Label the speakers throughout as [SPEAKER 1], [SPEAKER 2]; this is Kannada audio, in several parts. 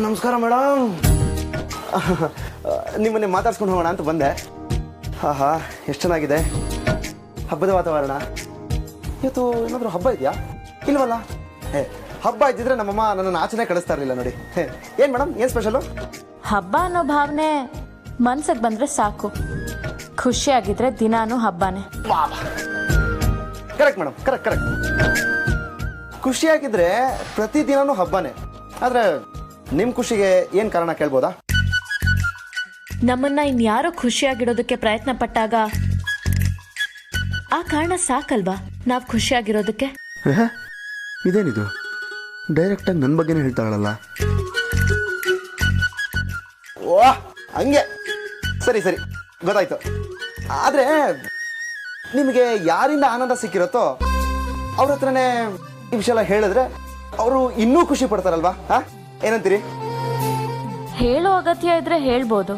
[SPEAKER 1] ನಮಸ್ಕಾರ ಮೇಡಮ್. ನಿಮ್ಮನ್ನೇ ಮಾತಾಡ್ಸ್ಕೊಂಡು ಹೋಗೋಣ ಅಂತ ಬಂದೆ. ಹಾ ಎಷ್ಟು ಚೆನ್ನಾಗಿದೆ ಹಬ್ಬದ ವಾತಾವರಣ. ಇವತ್ತು ಏನಾದರೂ ಹಬ್ಬ ಇದೆಯಾ? ಇಲ್ವಲ್ಲ. ಹಬ್ಬ ಇದ್ದಿದ್ರೆ ನಮ್ಮಮ್ಮ ನನ್ನನ್ನು ಆಚೆನೇ ಕಳಿಸ್ತಾ ಇರಲಿಲ್ಲ ನೋಡಿ. ಏನು ಮೇಡಮ್, ಏನು ಸ್ಪೆಷಲು?
[SPEAKER 2] ಹಬ್ಬ ಅನ್ನೋ ಭಾವನೆ ಮನ್ಸಿಗೆ ಬಂದರೆ ಸಾಕು. ಖುಷಿಯಾಗಿದ್ರೆ ದಿನಾನು ಹಬ್ಬನೇ.
[SPEAKER 1] Correct madam, correct. ಖುಷಿಯಾಗಿದ್ರೆ ಪ್ರತಿದಿನನೂ ಹಬ್ಬನೇ. ಆದರೆ ನಿಮ್ಮ ಖುಷಿಗೆ ಏನು ಕಾರಣ ಕೇಳ್ಬೋದಾ?
[SPEAKER 2] ನಮ್ಮನ್ನ ಇನ್ಯಾರೋ ಖುಷಿಯಾಗಿಡೋದಕ್ಕೆ ಪ್ರಯತ್ನ ಪಟ್ಟಾಗ ಆ ಕಾರಣ ಸಾಕಲ್ವಾ ನಾವು ಖುಷಿಯಾಗಿರೋದಕ್ಕೆ?
[SPEAKER 1] ಇದೇನಿದು ಡೈರೆಕ್ಟಾಗಿ ನನ್ನ ಬಗ್ಗೆನೇ ಹೇಳ್ತಾಳಲ್ಲ. ಓಹ್ ಹಂಗೆ, ಸರಿ ಗೊತ್ತಾಯ್ತು. ಆದರೆ ನಿಮಗೆ ಯಾರಿಂದ ಆನಂದ ಸಿಕ್ಕಿರುತ್ತೋ ಅವ್ರ ಹತ್ರನೇ ಈ ವಿಷಯ ಎಲ್ಲ ಹೇಳಿದ್ರೆ ಅವರು ಇನ್ನೂ ಖುಷಿ ಪಡ್ತಾರಲ್ವಾ? ಏನಂತೀರಿ?
[SPEAKER 2] ಹೇಳೋ ಅಗತ್ಯ ಇದ್ರೆ ಹೇಳ್ಬೋದು,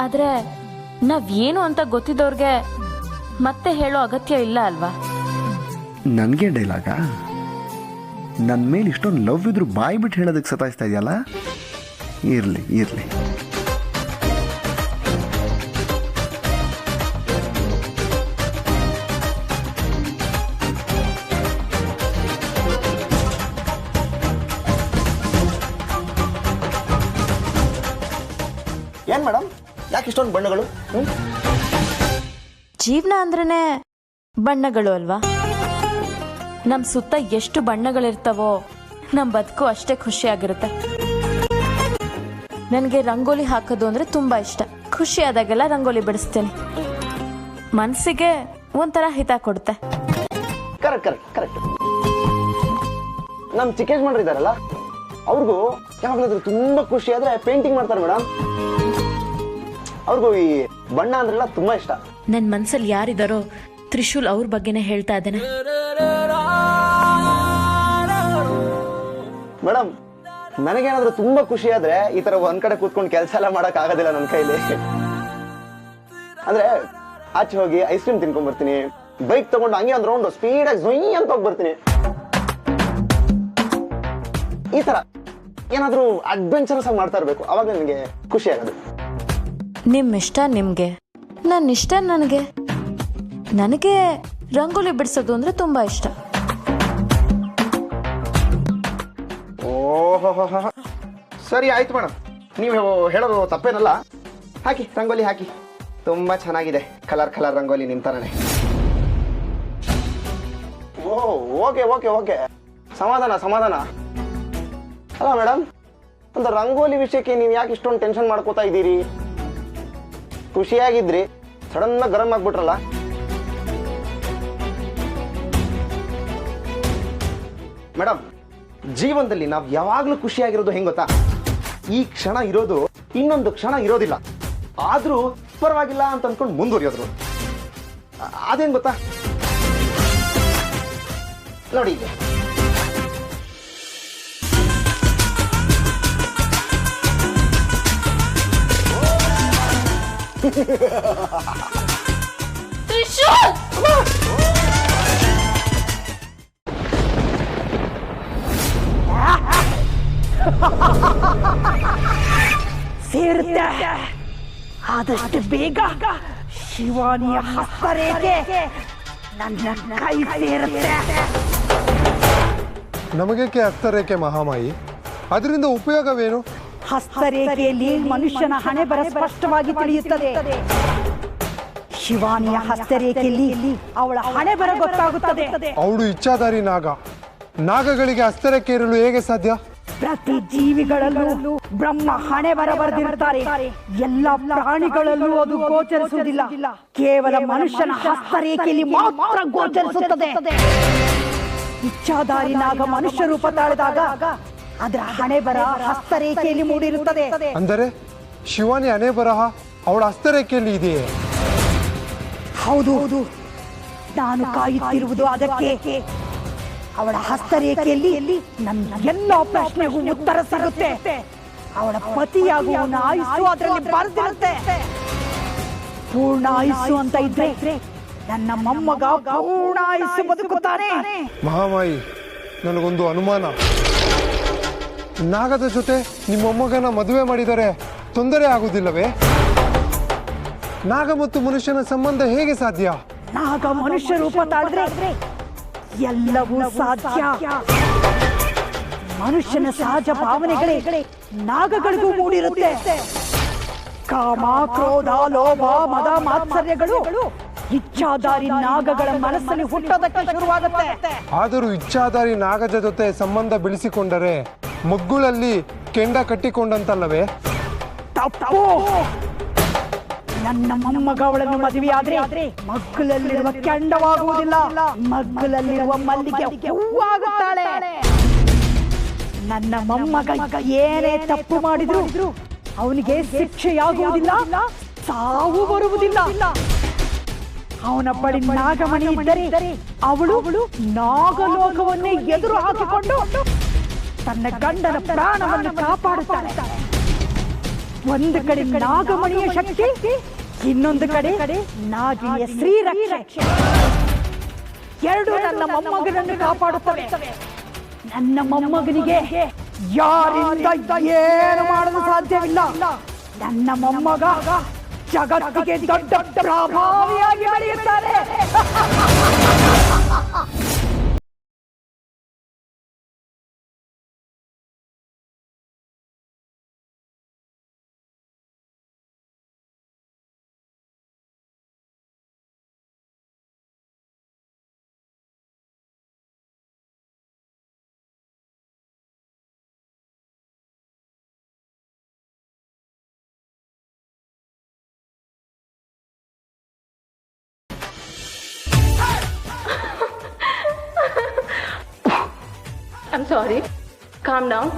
[SPEAKER 2] ಆದ್ರೆ ನಾವೇನು ಅಂತ ಗೊತ್ತಿದ್ದವ್ರಿಗೆ ಮತ್ತೆ ಹೇಳೋ ಅಗತ್ಯ ಇಲ್ಲ ಅಲ್ವಾ?
[SPEAKER 1] ನನಗೆ ಡೈಲಾಗ? ನನ್ನ ಮೇಲೆ ಇಷ್ಟೊಂದು ಲವ್ ಇದ್ರು ಬಾಯಿ ಬಿಟ್ಟು ಹೇಳೋದಕ್ಕೆ ಸತಾಯಿಸ್ತಾ ಇದೆಯಲ್ಲ. ಇರಲಿ ಏನ್ ಮೇಡಮ್, ಯಾಕೆ ಇಷ್ಟೊಂದು ಬಣ್ಣಗಳು?
[SPEAKER 2] ಜೀವನ ಅಂದ್ರೇನೆ ಬಣ್ಣಗಳು ಅಲ್ವಾ? ನಮ್ ಸುತ್ತ ಎಷ್ಟು ಬಣ್ಣಗಳಿರ್ತಾವೋ ನಮ್ ಬದುಕು ಅಷ್ಟೇ ಖುಷಿಯಾಗಿರುತ್ತೆ. ನನಗೆ ರಂಗೋಲಿ ಹಾಕೋದು ಅಂದ್ರೆ ತುಂಬಾ ಇಷ್ಟ. ಖುಷಿ ಆದಾಗೆಲ್ಲ ರಂಗೋಲಿ ಬಿಡಿಸ್ತೇನೆ. ಮನಸ್ಸಿಗೆ ಒಂಥರ ಹಿತ ಕೊಡುತ್ತೆ.
[SPEAKER 1] ಕರೆಕ್ಟ್. ನಮ್ ಚಿಕ್ಕ ಯಜಮಾನ್ರು ಇದಾರಲ್ಲ, ಅವ್ರಿಗೂ ಯಾವಾಗಲಾದ್ರೂ ತುಂಬಾ ಖುಷಿ ಆದ್ರೆ ಪೇಂಟಿಂಗ್ ಮಾಡ್ತಾರೆ ಮೇಡಮ್. ಅವ್ರಿಗೂ ಈ ಬಣ್ಣ ಅಂದ್ರೆಲ್ಲ ತುಂಬಾ ಇಷ್ಟ.
[SPEAKER 2] ನನ್ ಮನ್ಸಲ್ಲಿ ಯಾರಿದಾರೋ ತ್ರಿಶೂಲ್ ಅವ್ರ ಬಗ್ಗೆನೇ ಹೇಳ್ತಾ ಇದ್ದೇನೆ.
[SPEAKER 1] ಮೇಡಮ್, ನನಗೇನಾದ್ರೂ ತುಂಬಾ ಖುಷಿ ಆದ್ರೆ ಈ ತರ ಒಂದ್ ಕಡೆ ಕೂತ್ಕೊಂಡು ಕೆಲಸ ಎಲ್ಲ ಮಾಡಕ್ ಆಗೋದಿಲ್ಲ ನನ್ನ ಕೈಲಿ. ಅಂದ್ರೆ ಆಚೆ ಹೋಗಿ ಐಸ್ ಕ್ರೀಮ್ ತಿನ್ಕೊಂಡ್ ಬರ್ತೀನಿ, ಬೈಕ್ ತಗೊಂಡು ಹಂಗೆ ಒಂದ್ ರೌಂಡ್ ಸ್ಪೀಡಾಗಿ ಝೊಯ್ ಅಂತ ಹೋಗಿ ಬರ್ತೀನಿ. ಈ ತರ ಏನಾದ್ರೂ ಅಡ್ವೆಂಚರಸ್ ಆಗಿ ಮಾಡ್ತಾ ಇರ್ಬೇಕು, ಅವಾಗ ನನಗೆ ಖುಷಿ ಆಗೋದು.
[SPEAKER 2] ನಿಮ್ ಇಷ್ಟ ನಿಮ್ಗೆ, ನನ್ನ ಇಷ್ಟ ನನಗೆ. ನನಗೆ ರಂಗೋಲಿ ಬಿಡಿಸೋದು ಅಂದ್ರೆ ತುಂಬಾ ಇಷ್ಟ.
[SPEAKER 1] ಓಹೋ, ಸರಿ ಆಯ್ತು ಮೇಡಮ್, ನೀವು ಹೇಳೋದು ತಪ್ಪೇನಲ್ಲ. ಹಾಕಿ ರಂಗೋಲಿ ಹಾಕಿ, ತುಂಬಾ ಚೆನ್ನಾಗಿದೆ. ಕಲರ್ ರಂಗೋಲಿ ನಿಮ್ ತರನೇ. ಓಕೆ ಸಮಾಧಾನ. ಅಲ್ಲ ಮೇಡಮ್, ಒಂದು ರಂಗೋಲಿ ವಿಷಯಕ್ಕೆ ನೀವು ಯಾಕೆ ಇಷ್ಟೊಂದು ಟೆನ್ಷನ್ ಮಾಡ್ಕೋತಾ ಇದ್ದೀರಿ? ಖುಷಿಯಾಗಿದ್ರಿ, ಸಡನ್ ಗರಂ ಆಗ್ಬಿಟ್ರಲ್ಲ. ಮೇಡಮ್, ಜೀವನದಲ್ಲಿ ನಾವು ಯಾವಾಗ್ಲೂ ಖುಷಿಯಾಗಿರೋದು ಹೆಂಗ್ ಗೊತ್ತಾ? ಈ ಕ್ಷಣ ಇರೋದು ಇನ್ನೊಂದು ಕ್ಷಣ ಇರೋದಿಲ್ಲ, ಆದ್ರೂ ಪರವಾಗಿಲ್ಲ ಅಂತ ಅನ್ಕೊಂಡು ಮುಂದುವರಿಯೋದ್ರು. ಅದೇನ್ ಗೊತ್ತಾ ನೋಡಿ, ಈಗ
[SPEAKER 3] ಸೇರುತ್ತೆ. ಆದಷ್ಟು ಬೇಗ ಶಿವಾನಿಯ ಹಸ್ತರೇಖೆ ನನ್ನ ಕೈ ಸೇರುತ್ತೆ.
[SPEAKER 4] ನಮಗೇಕೆ ಹಸ್ತರೇಖೆ ಮಹಾಮಾಯಿ? ಅದರಿಂದ ಉಪಯೋಗವೇನು?
[SPEAKER 3] ಹಸ್ತರೇಖೆಯಲ್ಲಿ ಮನುಷ್ಯನ ಹಣೆ ಬರ ಸ್ಪಷ್ಟವಾಗಿ ತಿಳಿಯುತ್ತದೆ. ಶಿವಾನಿಯ ಹಸ್ತರೇಖೆಯಲ್ಲಿ ಅವಳ ಹಣೆ ಬರ ಗೊತ್ತಾಗುತ್ತದೆ.
[SPEAKER 4] ಅವಳು ಇಚ್ಛಾಧಾರಿ ನಾಗಗಳಿಗೆ ಹಸ್ತರೇಖೆ ಇರಲು ಹೇಗೆ ಸಾಧ್ಯ?
[SPEAKER 3] ಪ್ರತಿ ಜೀವಿಗಳಲ್ಲೂ ಬ್ರಹ್ಮ ಹಣೆ ಬರ ಬರೆದಿರುತ್ತಾರೆ. ಎಲ್ಲ ಪ್ರಾಣಿಗಳಲ್ಲೂ ಅದು ಗೋಚರಿಸುವುದಿಲ್ಲ. ಕೇವಲ ಮನುಷ್ಯನ ಹಸ್ತರೇಖೆಯಲ್ಲಿ ಮಾತ್ರ ಗೋಚರಿಸುತ್ತದೆ. ಇಚ್ಛಾಧಾರಿ ನಾಗ ಮನುಷ್ಯ ರೂಪ ತಾಳಿದಾಗ ಅದರ ಹಣೆ ಬರ ಹಸ್ತರೇಖೆಯಲ್ಲಿ ಮೂಡಿರುತ್ತದೆ.
[SPEAKER 4] ಅಂದರೆ ಶಿವಾನಿ ಹಣೆ ಬರಹ ಅವಳ ಹಸ್ತರೇಖೆಯಲ್ಲಿ ಇದೆಯೇ?
[SPEAKER 3] ಹೌದು, ನಾನು ಕಾಯುತ್ತಿರುವುದು ಅದಕ್ಕೆ. ಅವಳ ಹಸ್ತರೇಖೆಯಲ್ಲಿ ನನ್ನ ಎಲ್ಲ ಪ್ರಶ್ನೆಗೂ ಉತ್ತರ ಸಿಗುತ್ತೆ. ಅವಳ ಪತಿಯಾಗುವವನ ಆಯುಸ್ಸು ಅದರಲ್ಲಿ ಬರೆದಿರುತ್ತೆ. ಪೂರ್ಣ ಆಯುಸ್ಸು ಅಂತ ಇದ್ರೆ ನನ್ನ ಮೊಮ್ಮಗ ಪೂರ್ಣ ಆಯುಸ್ಸು ಬದುಕುತ್ತಾನೆ.
[SPEAKER 4] ಮಹಾಮಾಯಿ, ನನಗೊಂದು ಅನುಮಾನ. ನಾಗದ ಜೊತೆ ನಿಮ್ಮ ಮೊಮ್ಮಗನ ಮದುವೆ ಮಾಡಿದರೆ ತೊಂದರೆ ಆಗುವುದಿಲ್ಲವೇ? ನಾಗ ಮತ್ತು ಮನುಷ್ಯನ ಸಂಬಂಧ ಹೇಗೆ ಸಾಧ್ಯ?
[SPEAKER 3] ನಾಗ ಮನುಷ್ಯ ರೂಪ ತಾಳಿದ್ರೆ ಎಲ್ಲವೂ ಸಾಧ್ಯ. ಮನುಷ್ಯನ ಸಹಜ ಭಾವನೆಗಳೇ ನಾಗಗಳಿಗೂ ಮೂಡಿರುತ್ತೆ. ಕಾಮ, ಕ್ರೋಧ, ಲೋಭ, ಮದ, ಮಾತ್ಸರ್ಯಗಳು ಇಚ್ಛಾಧಾರಿ ನಾಗಗಳ ಮನಸ್ಸಲ್ಲಿ ಹುಟ್ಟೋದಕ್ಕೆ ಶುರುವಾಗುತ್ತೆ.
[SPEAKER 4] ಆದರೂ ಇಚ್ಛಾಧಾರಿ ನಾಗದ ಜೊತೆ ಸಂಬಂಧ ಬೆಳೆಸಿಕೊಂಡರೆ ಮಗ್ಗುಳಲ್ಲಿ ಕೆಂಡ ಕಟ್ಟಿಕೊಂಡಂತಲ್ಲವೇ?
[SPEAKER 3] ತಪ್ಪು. ನನ್ನ ಮೊಮ್ಮಗ ಅವಳನ್ನು ಮದುವೆಯಾದ್ರೆ ಮಗ್ಗುಲಲ್ಲಿರುವ ಕೆಂಡವಾಗುವುದಿಲ್ಲ, ಮಗ್ಗುಲಲ್ಲಿರುವ ಮಲ್ಲಿಗೆ ಹೂವಾಗುತ್ತಾಳೆ. ನನ್ನ ಮೊಮ್ಮಗ ಏನೇ ತಪ್ಪು ಮಾಡಿದ್ರು ಅವನಿಗೆ ಶಿಕ್ಷೆಯಾಗುವುದಿಲ್ಲ, ಸಾವು ಬರುವುದಿಲ್ಲ. ಅವನ ಬಳಿ ನಾಗಮಣಿ ಇದ್ದರೆ ಅವಳು ನಾಗಲೋಕವನ್ನೇ ಎದುರು ಹಾಕಿಕೊಂಡು ತನ್ನ ಗಂಡನ ಪ್ರಾಣವನ್ನು ಕಾಪಾಡುತ್ತಾಳೆ. ಒಂದು ಕಡೆ ನಾಗಮಣಿಯ ಶಕ್ತಿ, ಇನ್ನೊಂದು ಕಡೆ ನಾಗಿಯ ಶ್ರೀರಕ್ಷೆ. ಎರಡು ನನ್ನ ಮೊಮ್ಮಗನನ್ನು ಕಾಪಾಡುತ್ತವೆ. ನನ್ನ ಮೊಮ್ಮಗನಿಗೆ ಯಾರಿಂದ ಏನು ಮಾಡಲು ಸಾಧ್ಯವಿಲ್ಲ. ನನ್ನ ಮೊಮ್ಮಗ ಜಗತ್ತಿಗೆ ದೊಡ್ಡ ಪ್ರಭಾವಿಯಾಗಿ ಬೆಳೆಯುತ್ತಾರೆ.
[SPEAKER 2] I'm sorry. Calm down.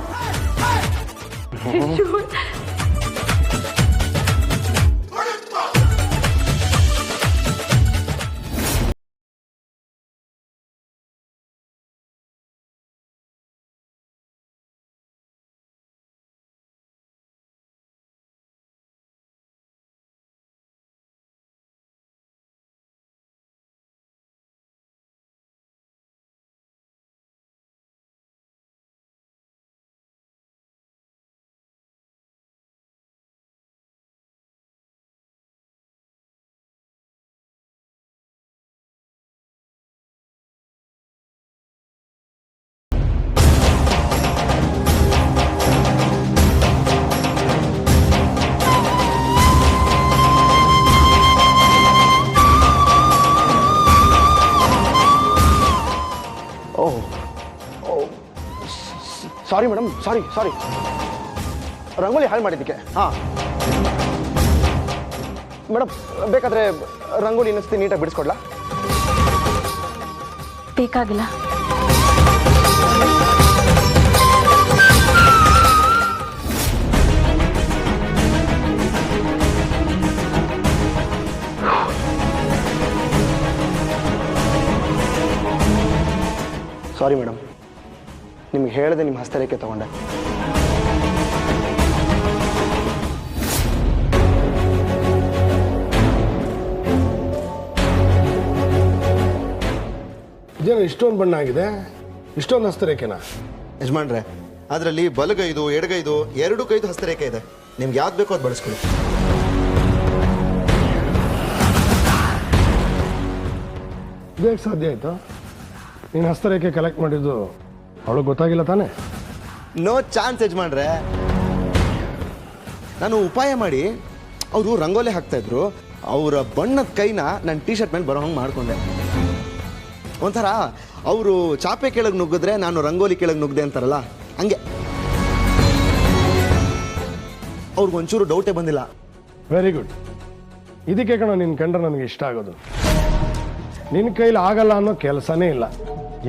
[SPEAKER 1] Sorry madam, sorry. Rangoli ಹಾಳು ಮಾಡಿದ್ದಕ್ಕೆ. ಹಾಂ ಮೇಡಮ್, ಬೇಕಾದರೆ ರಂಗೋಲಿ ಇನ್ನೊಂದ್ಸತಿ ನೀಟಾಗಿ ಬಿಡಿಸ್ಕೊಡ್ಲಾ?
[SPEAKER 2] ಬೇಕಾಗಿಲ್ಲ.
[SPEAKER 1] ಸಾರಿ ಮೇಡಮ್, ನಿಮ್ಗೆ ಹೇಳದೆ ನಿಮ್ಮ ಹಸ್ತರೇಖೆ ತಗೊಂಡೆ.
[SPEAKER 5] ಇದೇನು ಇಷ್ಟೊಂದು ಬಣ್ಣ ಆಗಿದೆ, ಇಷ್ಟೊಂದು ಹಸ್ತರೇಖೆನಾ?
[SPEAKER 1] ಯಜಮಾನ್ರೆ, ಅದರಲ್ಲಿ ಬಲಗೈದು ಎಡಗೈದು ಎರಡು ಕೈದು ಹಸ್ತರೇಖೆ ಇದೆ. ನಿಮ್ಗೆ ಯಾವ್ದು ಬೇಕೋ ಅದು ಬಳಸ್ಕೊಳ್ಳಿ.
[SPEAKER 5] ಬೇಗ ಸಾಧ್ಯ ಆಯ್ತು? ನೀನು ಹಸ್ತರೇಖೆ ಕಲೆಕ್ಟ್ ಮಾಡಿದ್ದು ಅವಳಿಗೆ ಗೊತ್ತಾಗಿಲ್ಲ ತಾನೇ?
[SPEAKER 1] ನೋ ಚಾನ್ಸ್ ಯಜಮಾನ್ರೆ. ನಾನು ಉಪಾಯ ಮಾಡಿ ಅವರು ರಂಗೋಲಿ ಹಾಕ್ತಾಯಿದ್ರು, ಅವರ ಬಣ್ಣದ ಕೈನ ನನ್ನ ಟೀ ಶರ್ಟ್ ಮೇಲೆ ಬರೋ ಹಂಗೆ ಮಾಡಿಕೊಂಡೆ. ಒಂಥರ ಅವರು ಚಾಪೆ ಕೆಳಗೆ ನುಗ್ಗಿದ್ರೆ ನಾನು ರಂಗೋಲಿ ಕೆಳಗೆ ನುಗ್ಗಿದೆ ಅಂತಾರಲ್ಲ, ಹಂಗೆ. ಅವ್ರಿಗೊಂಚೂರು ಡೌಟೇ ಬಂದಿಲ್ಲ.
[SPEAKER 5] Very good. ಇದಕ್ಕೆ ಕಣ ನಿನ್ನ ಕಂಡ್ರೆ ನನಗೆ ಇಷ್ಟ ಆಗೋದು. ನಿನ್ನ ಕೈಲಿ ಆಗಲ್ಲ ಅನ್ನೋ ಕೆಲಸನೇ ಇಲ್ಲ.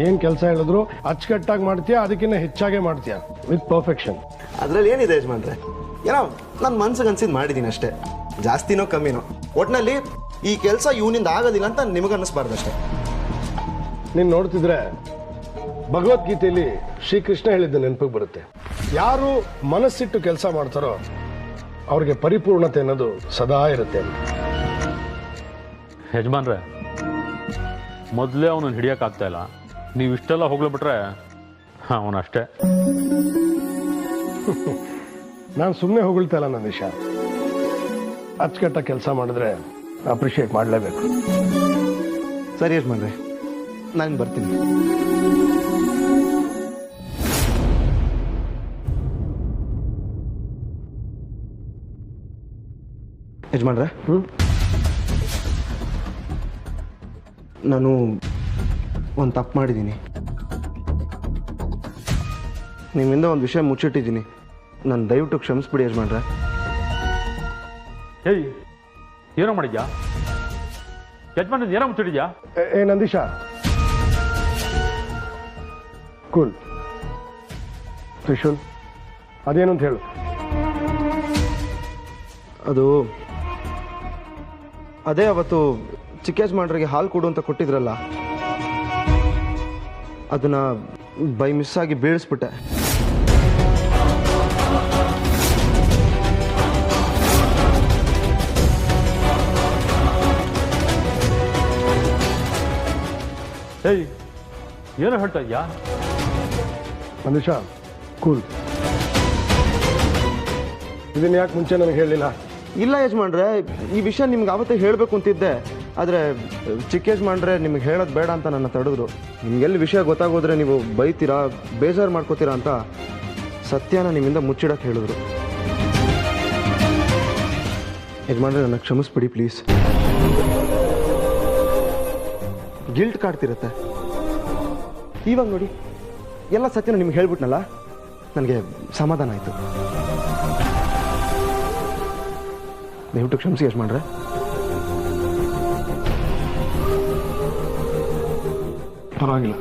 [SPEAKER 5] ಏನು ಕೆಲಸ ಹೇಳಿದ್ರು ಅಚ್ಚುಕಟ್ಟಾಗಿ ಮಾಡ್ತೀಯಾ, ಅದಕ್ಕಿಂತ ಹೆಚ್ಚಾಗೆ ಮಾಡ್ತೀಯಾ, ವಿತ್ ಪರ್ಫೆಕ್ಷನ್.
[SPEAKER 1] ಅದರಲ್ಲಿ ಏನಿದೆ ಯಜಮಾನ್ರೆ, ಏನೋ ನನ್ನ ಮನ್ಸಿಗೆ ಅನ್ಸಿದ್ದು ಮಾಡಿದ್ದೀನಿ ಅಷ್ಟೇ, ಜಾಸ್ತಿನೋ ಕಮ್ಮಿನೋ. ಒಟ್ಟಿನಲ್ಲಿ ಈ ಕೆಲಸ ಇವನಿಂದ ಆಗೋದಿಲ್ಲ ಅಂತ ನಿಮಗೆ ಅನ್ನಿಸ್ಬಾರ್ದು ಅಷ್ಟೇ.
[SPEAKER 5] ನೀನು ನೋಡ್ತಿದ್ರೆ ಭಗವದ್ಗೀತೆಯಲ್ಲಿ ಶ್ರೀಕೃಷ್ಣ ಹೇಳಿದ್ದು ನೆನಪಿಗೆ ಬರುತ್ತೆ. ಯಾರು ಮನಸ್ಸಿಟ್ಟು ಕೆಲಸ ಮಾಡ್ತಾರೋ ಅವ್ರಿಗೆ ಪರಿಪೂರ್ಣತೆ ಅನ್ನೋದು ಸದಾ ಇರುತ್ತೆ.
[SPEAKER 6] ಯಜಮಾನ್ರೆ, ಮೊದಲೇ ಅವನನ್ನು ಹಿಡಿಯೋಕ್ಕಾಗ್ತಾ ಇಲ್ಲ, ನೀವು ಇಷ್ಟೆಲ್ಲ ಹೋಗ್ಲಬಿಟ್ರೆ ಅವನಷ್ಟೇ.
[SPEAKER 5] ನಾನು ಸುಮ್ಮನೆ ಹೊಗಳ್ತಾ ಇಲ್ಲ ನಂದೀಶ. ಅಚ್ಚುಕಟ್ಟಾಗಿ ಕೆಲಸ ಮಾಡಿದ್ರೆ ಅಪ್ರಿಷಿಯೇಟ್ ಮಾಡಲೇಬೇಕು.
[SPEAKER 1] ಸರಿ ಯಜಮಾನ್ರೆ, ನಾನು ಬರ್ತೀನಿ. ಯಜಮಾನ್ರೆ, ನಾನು ಒಂದು ತಪ್ಪು ಮಾಡಿದ್ದೀನಿ. ನಿಮ್ಮಿಂದ ಒಂದು ವಿಷಯ ಮುಚ್ಚಿಟ್ಟಿದ್ದೀನಿ. ನಾನು ದಯವಿಟ್ಟು ಕ್ಷಮಿಸ್ಬಿಡಿ ಯಜಮಾನ್ರೆ.
[SPEAKER 6] ಹೇಯ್, ಏನೋ ಮಾಡಿದ್ಯಾ? ಯಜಮಾನ ಏನೋ ಮುಚ್ಚಿಡಿದ್ಯಾ?
[SPEAKER 5] ಏ ನಂದೀಶ, ಕೂಲ್. ತ್ರಿಶೂಲ್, ಅದೇನು ಅಂತ ಹೇಳು.
[SPEAKER 1] ಅದೇ ಅವತ್ತು ಚಿಕ್ಕ ಯಜಮಾನ್ರಿಗೆ ಹಾಲು ಕೊಡು ಅಂತ ಕೊಟ್ಟಿದ್ರಲ್ಲ, ಅದನ್ನ ಬೈ ಮಿಸ್ ಆಗಿ ಬೀಳಿಸ್ಬಿಟ್ಟೆ.
[SPEAKER 6] ಹೇಯ್, ಏನೋ ಹೇಳ್ತಾ ಇದ್ಯಾ?
[SPEAKER 5] ನಂದೀಶ, ಕೂಲ್. ಇದನ್ನ ಯಾಕೆ ಮುಂಚೆ ನನಗೆ ಹೇಳಲಿಲ್ಲ?
[SPEAKER 1] ಇಲ್ಲ ಯಜಮಾನ್ರೆ, ಈ ವಿಷಯ ನಿಮ್ಗೆ ಆವತ್ತೇ ಹೇಳಬೇಕು ಅಂತಿದ್ದೆ. ಆದರೆ ಚಿಕ್ಕ ಯಜಮಾನ್ರೆ ನಿಮ್ಗೆ ಹೇಳೋದು ಬೇಡ ಅಂತ ನನ್ನ ತಡೆದ್ರು. ನಿಮ್ಗೆಲ್ಲಿ ವಿಷಯ ಗೊತ್ತಾಗೋದ್ರೆ ನೀವು ಬೈತೀರಾ, ಬೇಜಾರು ಮಾಡ್ಕೋತೀರಾ ಅಂತ ಸತ್ಯನ ನಿಮ್ಮಿಂದ ಮುಚ್ಚಿಡಕ್ಕೆ ಹೇಳಿದ್ರು. ಯಜಮಾನ್ರೆ, ನನ್ನ ಕ್ಷಮಿಸ್ಬಿಡಿ ಪ್ಲೀಸ್. ಗಿಲ್ಟ್ ಕಾಡ್ತಿರತ್ತೆ. ಇವಾಗ ನೋಡಿ, ಎಲ್ಲ ಸತ್ಯನ ನಿಮ್ಗೆ ಹೇಳ್ಬಿಟ್ನಲ್ಲ, ನನಗೆ ಸಮಾಧಾನ ಆಯಿತು. ದಯವಿಟ್ಟು ಕ್ಷಮಿಸಿ ಯಜಮಾನ್ರೆ.
[SPEAKER 5] ಪರವಾಗಿಲ್ಲ.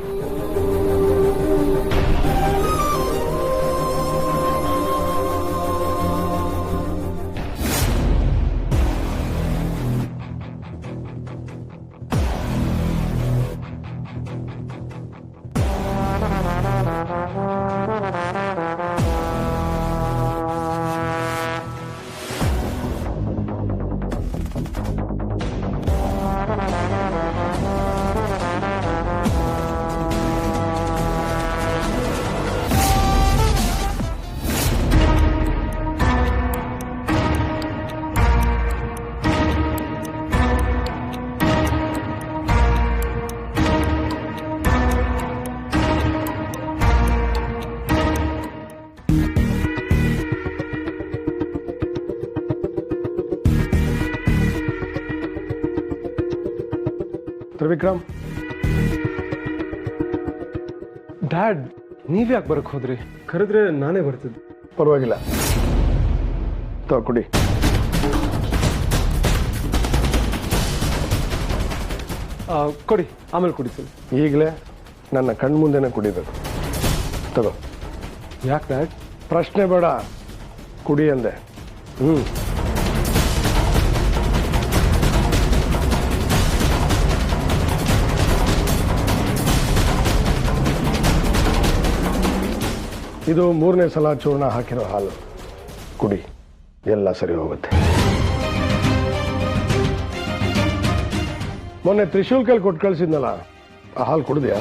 [SPEAKER 5] ತ್ರಿವಿಕ್ರಮ್,
[SPEAKER 4] ಡ್ಯಾಡ್, ನೀವ್ಯಾಕೆ ಬರಕ್ ಹೋದ್ರಿ? ಕರೆದ್ರೆ ನಾನೇ ಬರ್ತಿದ್ದೆ.
[SPEAKER 5] ಪರವಾಗಿಲ್ಲ, ಕುಡಿ.
[SPEAKER 4] ಕೊಡಿ, ಆಮೇಲೆ ಕುಡಿತೀನಿ.
[SPEAKER 5] ಈಗಲೇ ನನ್ನ ಕಣ್ಮುಂದೆನೇ ಕುಡಿಬೇಕು. ತಗೋ.
[SPEAKER 4] ಯಾಕೆ ಡ್ಯಾಡ್?
[SPEAKER 5] ಪ್ರಶ್ನೆ ಬೇಡ, ಕುಡಿ ಅಂದೆ. ಇದು 3ನೇ ಸಲ ಚೂರ್ಣ ಹಾಕಿರೋ ಹಾಲು. ಕುಡಿ, ಎಲ್ಲ ಸರಿ ಹೋಗುತ್ತೆ. ಮೊನ್ನೆ ತ್ರಿಶೂಲ್ ಕೈಲಿ ಕೊಟ್ಟು ಕಳಿಸಿದ್ನಲ್ಲ, ಆ ಹಾಲು ಕುಡಿದ್ಯಾ?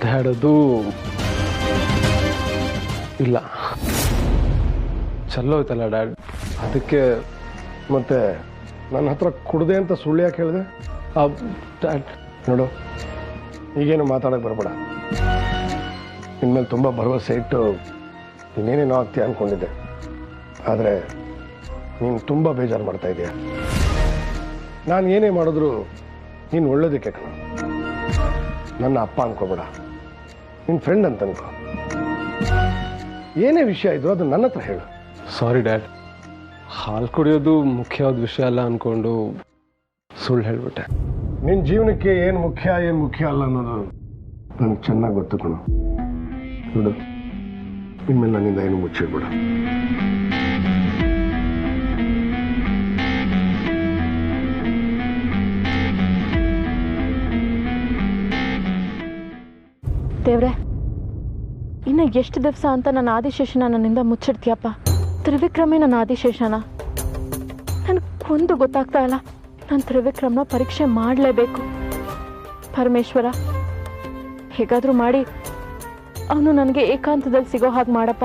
[SPEAKER 4] ಡ್ಯಾಡ್, ಅದು ಇಲ್ಲ, ಚಲ್ಲೋಯ್ತಲ್ಲ ಡ್ಯಾಡ್, ಅದಕ್ಕೆ.
[SPEAKER 5] ಮತ್ತೆ ನನ್ನ ಹತ್ರ ಕುಡ್ದೆ ಅಂತ ಸುಳ್ಳು ಯಾಕೆ ಹೇಳಿದೆ?
[SPEAKER 4] ಡ್ಯಾಡ್
[SPEAKER 5] ನೋಡು, ಈಗೇನು ಮಾತಾಡಕ್ಕೆ ಬರಬೇಡ. ಇನ್ಮೇಲೆ ತುಂಬ ಭರವಸೆ ಇಟ್ಟು ಇನ್ನೇನೇನೋ ಆಗ್ತೀಯ ಅಂದ್ಕೊಂಡಿದ್ದೆ. ಆದರೆ ನೀನು ತುಂಬ ಬೇಜಾರು ಮಾಡ್ತಾ ಇದೆಯಾ. ನಾನು ಏನೇ ಮಾಡಿದ್ರು ನೀನು ಒಳ್ಳೇದಕ್ಕೆ ಕಣ. ನನ್ನ ಅಪ್ಪ ಅನ್ಕೋಬೇಡ, ನಿನ್ನ ಫ್ರೆಂಡ್ ಅಂತ ಅನ್ಕೋ. ಏನೇ ವಿಷಯ ಇದ್ರು ಅದು ನನ್ನ ಹತ್ರ ಹೇಳು.
[SPEAKER 4] ಸಾರಿ ಡ್ಯಾಡ್, ಹಾಲು ಕುಡಿಯೋದು ಮುಖ್ಯವಾದ ವಿಷಯ ಅಲ್ಲ ಅಂದ್ಕೊಂಡು ಸುಳ್ಳು ಹೇಳ್ಬಿಟ್ಟೆ.
[SPEAKER 5] ನಿನ್ನ ಜೀವನಕ್ಕೆ ಏನು ಮುಖ್ಯ ಏನು ಮುಖ್ಯ ಅಲ್ಲ ಅನ್ನೋದು ನನಗೆ ಚೆನ್ನಾಗಿ ಗೊತ್ತು ಕಣೋ. ನೋಡು, ಇನ್ಮೇಲೆ ನನ್ನಿಂದ ಏನು ಮುಚ್ಚಿಡ್ಬೇಡ.
[SPEAKER 2] ದೇವ್ರೆ, ಇನ್ನು ಎಷ್ಟು ದಿವಸ ಅಂತ ನನ್ನ ಆದಿಶೇಷನ ನನ್ನಿಂದ ಮುಚ್ಚಿಡ್ತೀಯಪ್ಪ? ತ್ರಿವಿಕ್ರಮೇ ನನ್ನ ಆದಿಶೇಷನ. ನಾನು ಒಂದು ಗೊತ್ತಾಗ್ತಾ ಇಲ್ಲ. ನಾನು ತ್ರಿವಿಕ್ರಮ್ನ ಪರೀಕ್ಷೆ ಮಾಡಲೇಬೇಕು. ಪರಮೇಶ್ವರ, ಹೇಗಾದರೂ ಮಾಡಿ ಅವನು ನನಗೆ ಏಕಾಂತದಲ್ಲಿ ಸಿಗೋ ಹಾಗೆ ಮಾಡಪ್ಪ.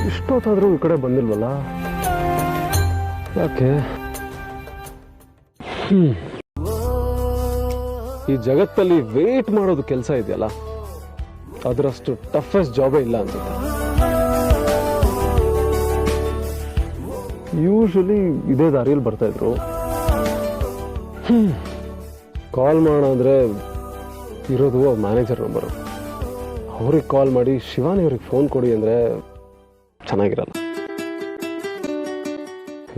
[SPEAKER 4] ಇಷ್ಟೊತ್ತಾದರೂ ಈ ಕಡೆ ಬಂದಿಲ್ವಲ್ಲ, ಯಾಕೆ? ಈ ಜಗತ್ತಲ್ಲಿ ವೇಟ್ ಮಾಡೋದು ಕೆಲಸ ಇದೆಯಲ್ಲ, ಅದರಷ್ಟು ಟಫೆಸ್ಟ್ ಜಾಬೇ ಇಲ್ಲ ಅನ್ಸುತ್ತೆ. ಯೂಶಲಿ ಇದೇ ದಾರಿಯಲ್ಲಿ ಬರ್ತಾ ಇದ್ರು. ಕಾಲ್ ಮಾಡೋಣ ಅಂದರೆ ಇರೋದು ಮ್ಯಾನೇಜರ್ ನಂಬರು. ಅವ್ರಿಗೆ ಕಾಲ್ ಮಾಡಿ ಶಿವಾನಿ ಅವ್ರಿಗೆ ಫೋನ್ ಕೊಡಿ ಅಂದರೆ ಚೆನ್ನಾಗಿರಲ್ಲ.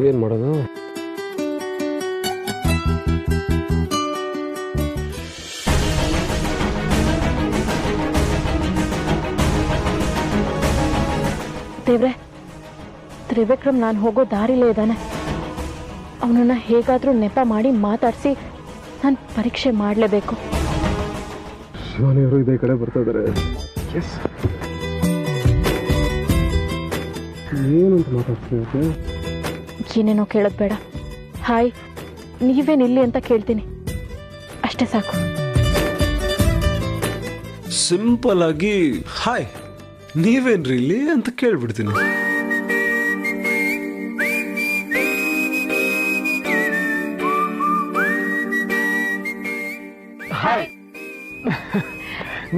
[SPEAKER 4] ಏನು ಮಾಡೋದು?
[SPEAKER 2] ದೇವ್ರೆ, ತ್ರಿವಿಕ್ರಮ್ ನಾನು ಹೋಗೋ ದಾರಿಲೇ ಇದ್ದಾನೆ. ಅವನನ್ನ ಹೇಗಾದರೂ ನೆಪ ಮಾಡಿ ಮಾತಾಡಿಸಿ ನಾನು ಪರೀಕ್ಷೆ ಮಾಡಲೇಬೇಕು.
[SPEAKER 4] ಶಿವಾನಿಯವರು ಇದೇ ಕಡೆ ಬರ್ತಾ ಇದ್ದಾರೆ. ಏನಂತ ಮಾತಾಡ್ತೀನಿ?
[SPEAKER 2] ಏನೇನೋ ಕೇಳೋದು ಬೇಡ. ಹಾಯ್, ನೀವೇನಿಲ್ಲಿ ಅಂತ ಕೇಳ್ತೀನಿ, ಅಷ್ಟೇ ಸಾಕು.
[SPEAKER 7] ಸಿಂಪಲ್ ಆಗಿ ಹಾಯ್ ನೀವೇನ್ರಿ ಇಲ್ಲಿ ಅಂತ ಕೇಳ್ಬಿಡ್ತೀನಿ.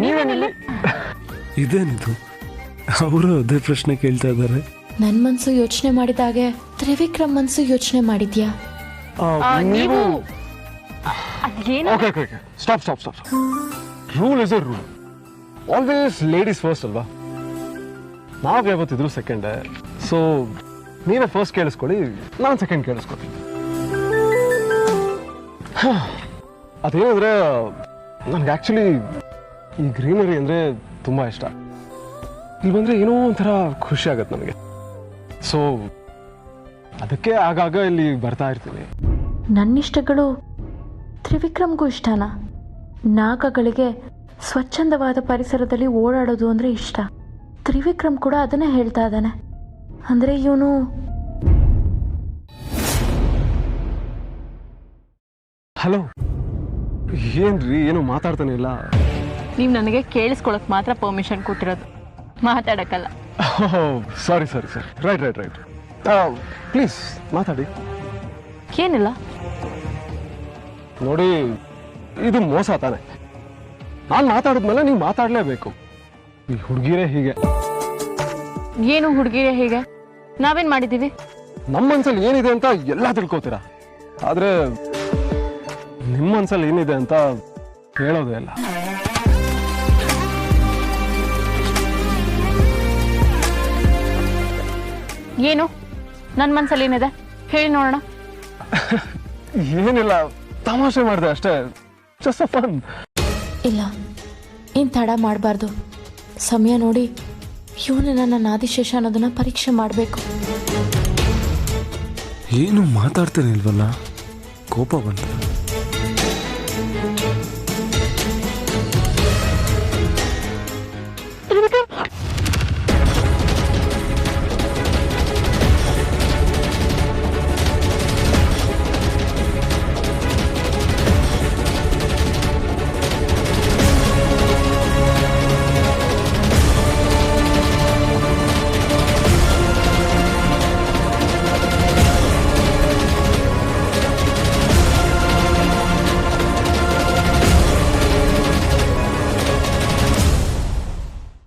[SPEAKER 4] ನೀವೇನಿಲ್ಲಿ?
[SPEAKER 7] ಇದೇನಿದು, ಅವರು ಅದೇ ಪ್ರಶ್ನೆ ಕೇಳ್ತಾ ಇದ್ದಾರೆ.
[SPEAKER 2] ನನ್ನ ಮನಸ್ಸು ಯೋಚನೆ ಮಾಡಿದಾಗೆ ತ್ರಿವಿಕ್ರಮ್ ಮನಸ್ಸು ಯೋಚನೆ ಮಾಡಿದ್ಯಾ?
[SPEAKER 4] ನೀವು stop. Rule is A rule. Always ladies first ಅಲ್ವಾ? ನಾವ್ ಯಾವತ್ತಿದ್ರು ಸೆಕೆಂಡ್. ಸೊ ನೀವೇ ಫಸ್ಟ್ ಕೇಳಿಸ್ಕೊಳ್ಳಿ, ನಾನು ಸೆಕೆಂಡ್ ಕೇಳಿಸ್ಕೊತೀನಿ. ಅದೇನಂದ್ರೆ ನನಗೆ ಆ್ಯಕ್ಚುಲಿ ಈ ಗ್ರೀನರಿ ಅಂದರೆ ತುಂಬ ಇಷ್ಟ. ಇಲ್ಲಿ ಬಂದರೆ ಏನೋ ಒಂಥರ ಖುಷಿ ಆಗತ್ತೆ ನನಗೆ. ಸೊ ಅದಕ್ಕೆ ಆಗಾಗ ಇಲ್ಲಿ ಬರ್ತಾ ಇರ್ತೀನಿ.
[SPEAKER 2] ನನ್ನಿಷ್ಟಗಳು ತ್ರಿವಿಕ್ರಮ್ಗೂ ಇಷ್ಟನಾ? ನಾಗಗಳಿಗೆ ಸ್ವಚ್ಛಂದವಾದ ಪರಿಸರದಲ್ಲಿ ಓಡಾಡೋದು ಅಂದರೆ ಇಷ್ಟ. ತ್ರಿವಿಕ್ರಮ್ ಕೂಡ ಅದನ್ನೇ ಹೇಳ್ತಾ ಇದ್ದಾನೆ. ಅಂದರೆ ಇವನು
[SPEAKER 4] ಹಲೋ, ಏನ್ರಿ ಏನೋ ಮಾತಾಡ್ತಾನೆ ಇಲ್ಲ?
[SPEAKER 2] ನೀವು ನನಗೆ ಕೇಳಿಸ್ಕೊಳಕ್ ಮಾತ್ರ ಪರ್ಮಿಷನ್ ಕೊಟ್ಟಿರೋದು, ಮಾತಾಡಕ್ಕಲ್ಲ.
[SPEAKER 4] ಸಾರಿ ರೈಟ್ ಪ್ಲೀಸ್ ಮಾತಾಡಿ.
[SPEAKER 2] ಏನಿಲ್ಲ
[SPEAKER 4] ನೋಡಿ, ಇದು ಮೋಸ ತಾನೆ. ನಾನು ಮಾತಾಡಿದ್ಮೇಲೆ ನೀವು ಮಾತಾಡಲೇಬೇಕು. ಈ ಹುಡುಗಿರೇ ಹೀಗೆ.
[SPEAKER 2] ಏನು ಹುಡುಗಿರೇ ಹೀಗೆ? ನಾವೇನ್ ಮಾಡಿದ್ದೀವಿ?
[SPEAKER 4] ನಮ್ಮ ಮನ್ಸಲ್ಲಿ ಏನಿದೆ ಅಂತ ಎಲ್ಲ ತಿಳ್ಕೊತೀರಾ, ಆದ್ರೆ ನಿಮ್ಮ ಮನ್ಸಲ್ಲಿ ಏನಿದೆ ಅಂತ ಹೇಳೋದೇ ಇಲ್ಲ.
[SPEAKER 2] ಏನು ನನ್ನ ಮನ್ಸಲ್ಲಿ ಏನಿದೆ ಹೇಳಿ ನೋಡೋಣ.
[SPEAKER 4] ಏನಿಲ್ಲ, ತಮಾಷೆ ಮಾಡಿದೆ ಅಷ್ಟೇ, ಜಸ್ಟ್ ಫನ್.
[SPEAKER 2] ಇಲ್ಲ, ಏನು ತಡ ಮಾಡಬಾರ್ದು. ಸಮಯ ನೋಡಿ ಇವನು ನನ್ನ ಆದಿಶೇಷ ಅನ್ನೋದನ್ನ ಪರೀಕ್ಷೆ ಮಾಡಬೇಕು.
[SPEAKER 7] ಏನು ಮಾತಾಡ್ತಾನೆ ಇಲ್ವಲ್ಲ, ಕೋಪ ಬಂತ.